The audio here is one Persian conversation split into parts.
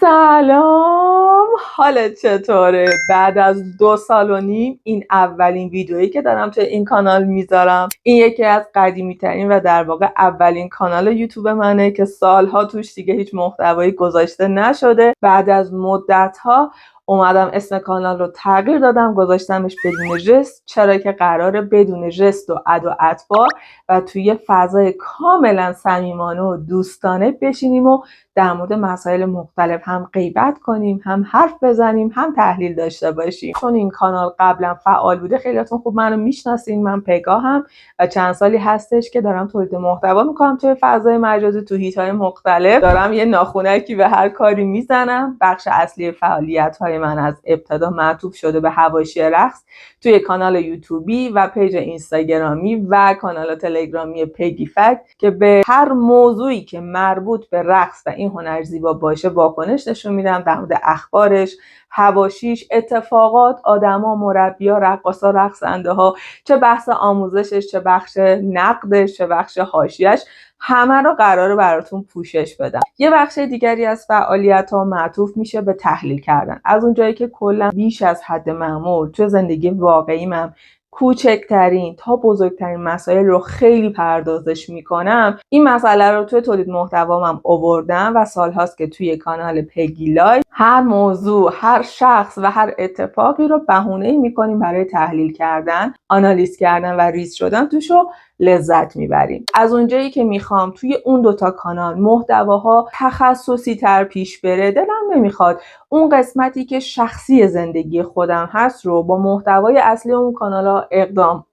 سلام، حالت چطوره؟ بعد از 2 سال و نیم این اولین ویدئویی که دارم توی این کانال میذارم. این یکی از قدیمی ترین و در واقع اولین کانال یوتیوب منه که سالها توش دیگه هیچ محتوایی گذاشته نشده. بعد از مدت ها اومدم اسم کانال رو تغییر دادم، گذاشتمش بدون ژست، چرا که قراره بدون ژست و اد و اتباع و توی فضای کاملا صمیمانه و دوستانه بشینیم و در مورد مسائل مختلف هم غیبت کنیم، هم حرف بزنیم، هم تحلیل داشته باشیم. چون این کانال قبلا فعال بوده، خیلیاتون خوب منو میشناسین. من پگاهم و چند سالی هستش که دارم تولید محتوا میکنم توی فضای مجازی، تو هیت‌های مختلف دارم یه ناخونکی به هر کاری میزنم. بخش اصلی فعالیت‌های من از ابتدا معطوف شده به حواشی رقص توی کانال یوتیوبی و پیج اینستاگرامی و کانال تلگرامی پگی فکت که به هر موضوعی که مربوط به رقص و این هنر زیبا باشه واکنش نشون میدم، در مورد اخبارش، حواشیش، اتفاقات، آدما، مربی‌ها، رقاصا، رقصنده ها، چه بحث آموزشش، چه بخش نقدش، چه بخش حاشیه‌اش، همه رو قراره براتون پوشش بدم. یه بخش دیگری از فعالیت‌ها معطوف میشه به تحلیل کردن. از اونجایی که کلا بیش از حد معمول تو زندگی واقعی من کوچکترین تا بزرگترین مسائل رو خیلی پردازش میکنم، این مسئله رو توی تولید محتوامم آوردم و سالهاست که توی کانال پگی لایف هر موضوع، هر شخص و هر اتفاقی رو بهونه‌ای میکنیم برای تحلیل کردن، آنالیز کردن و ریز شدن توش رو لذت میبریم. از اونجایی که میخوام توی اون دوتا کانال محتواها تخصصی تر پیش بره، دلم نمیخواد اون قسمتی که شخصی زندگی خودم هست رو با محتوای اصلی اون کانالا ادغام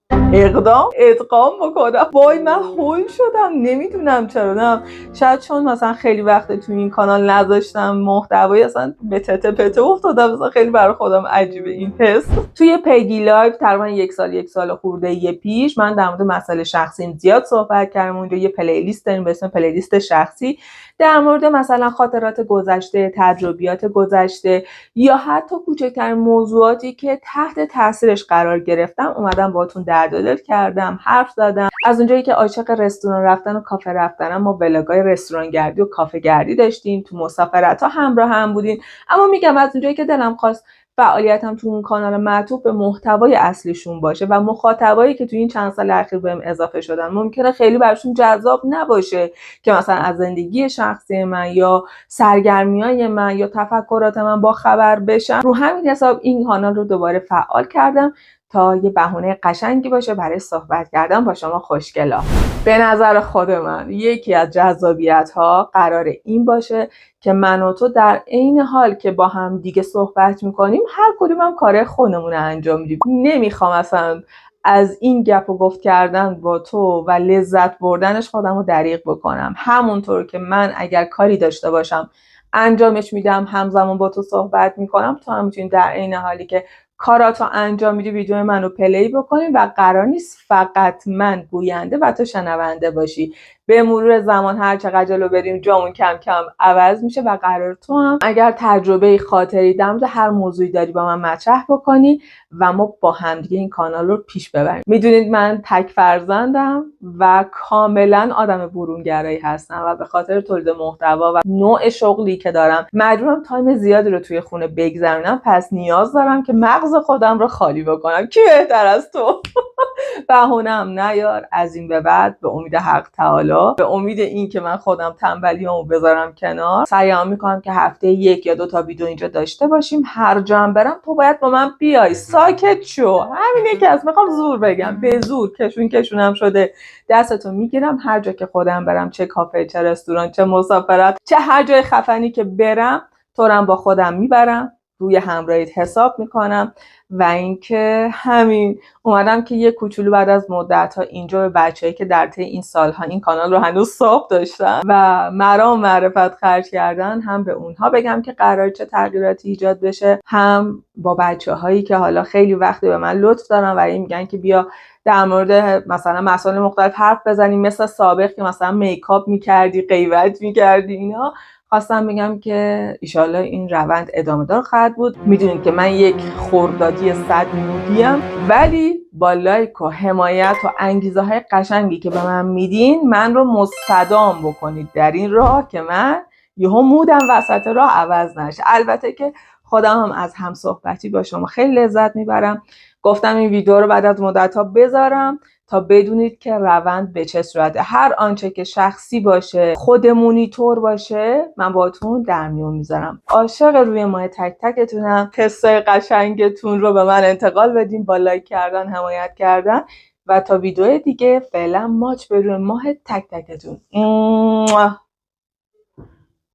بکنم. وای من هول شدم، نمیدونم چرا. نه شاید چون مثلا خیلی وقت توی این کانال نذاشتم محتوایی، اصلا به تته پته افتادم. مثلا خیلی برای خودم عجیبه این حس. توی پگی لایف تقریبا یک سال خورده پیش من در مورد مسائل شخصیم زیاد صحبت کردم. اونجا یه پلیلیست داریم به اسم پلیلیست شخصی، در مورد مثلا خاطرات گذشته، تجربیات گذشته یا حتی کوچکترین موضوعاتی که تحت تاثیرش قرار گرفتم اومدم باهاتون درد و دل کردم، حرف زدم. از اونجایی که عاشق رستوران رفتن و کافه رفتنم، ما ولاگای رستوران گردی و کافه گردی داشتیم، تو مسافرت‌ها همراه هم بودیم. اما میگم از اونجایی که دلم خواست فعالیتم تو اون کانال معطوف به محتوای اصلیشون باشه و مخاطبایی که تو این چند سال اخیر بهم اضافه شدن ممکنه خیلی براشون جذاب نباشه که مثلا از زندگی شخصی من یا سرگرمیای من یا تفکرات من با خبر بشن، رو همین حساب این کانال رو دوباره فعال کردم تا یه بهونه قشنگی باشه برای صحبت کردن با شما خوشگلا. به نظر خود من یکی از جذابیت‌ها قرار این باشه که من و تو در عین حال که با هم دیگه صحبت میکنیم، هر کدوم هم کار خودمون رو انجام میدیم. نمیخوام اصلا از این گپ و گفت کردن با تو و لذت بردنش خودم رو دریغ بکنم. همونطور که من اگر کاری داشته باشم انجامش میدم، همزمان با تو صحبت میکنم، تو هم میتونی در عین حالی که کاراتو انجام میدی ویدیو منو پلی بکنی و قرار نیست فقط من گوینده و تو شنونده باشی. به مرور زمان هر چقدر جلو بریم جامون کم کم عوض میشه و قرار تو هم اگر تجربه خاطری در مورد هر موضوعی داری با من مطرح بکنی و ما با هم دیگه این کانال رو پیش ببریم. میدونید من تک فرزندم و کاملا آدم برونگرایی هستم و به خاطر تولید محتوا و نوع شغلی که دارم مجبورم تایم زیادی رو توی خونه بگذرونم. پس نیاز دارم که مغز خودم رو خالی بکنم. کی بهتر از تو؟ بهونم نیار. از این به بعد به امید حق تعالی، به امید این که من خودم تنبلیامو بذارم کنار، سعی میکنم که هفته 1 یا 2 تا ویدیو اینجا داشته باشیم. هر جا هم برم تو باید با من بیای. ساکت شو. همینه که از میخوام زور بگم، به زور کشونم شده دستتو میگیرم. هر جا که خودم برم، چه کافه، چه رستوران، چه مسافرت، چه هر جای خفنی که برم، تو رو با خودم میبرم، روی همراهیت حساب میکنم. و اینکه همین اومدم که یه کوچولو بعد از مدت‌ها اینجا به بچه‌ای که در طی این سال‌ها این کانال رو هنوز صاحب داشتن و مرام معرفت خرج کردن، هم به اونها بگم که قرار چه تغییراتی ایجاد بشه، هم با بچه‌هایی که حالا خیلی وقتی به من لطف دارن و این میگن که بیا در مورد مثلا مسائل مختلف حرف بزنیم، مثل سابق که مثلا میکاپ می‌کردی، غیبت می‌کردی، اینا. خواستم بگم که ایشالله این روند ادامه دار خواهد بود. میدونید که من یک خردادی 100 نودیم، ولی با لایک و حمایت و انگیزه های قشنگی که به من میدین من رو مستدام بکنید در این راه که من یهو مودم وسط راه عوض نشه. البته که خودم هم از همصحبتی با شما خیلی لذت میبرم. گفتم این ویدیو رو بعد از مدت‌ها بذارم تا بدونید که روند به چه صورته. هر آنچه که شخصی باشه، خودمونی طور باشه، من باهاتون در میون میذارم. عاشق روی ماه تک تکتونم. تستای قشنگتون رو به من انتقال بدین با لایک کردن، حمایت کردن و تا ویدیو دیگه فعلا ماچ به روی ماه تک تکتون.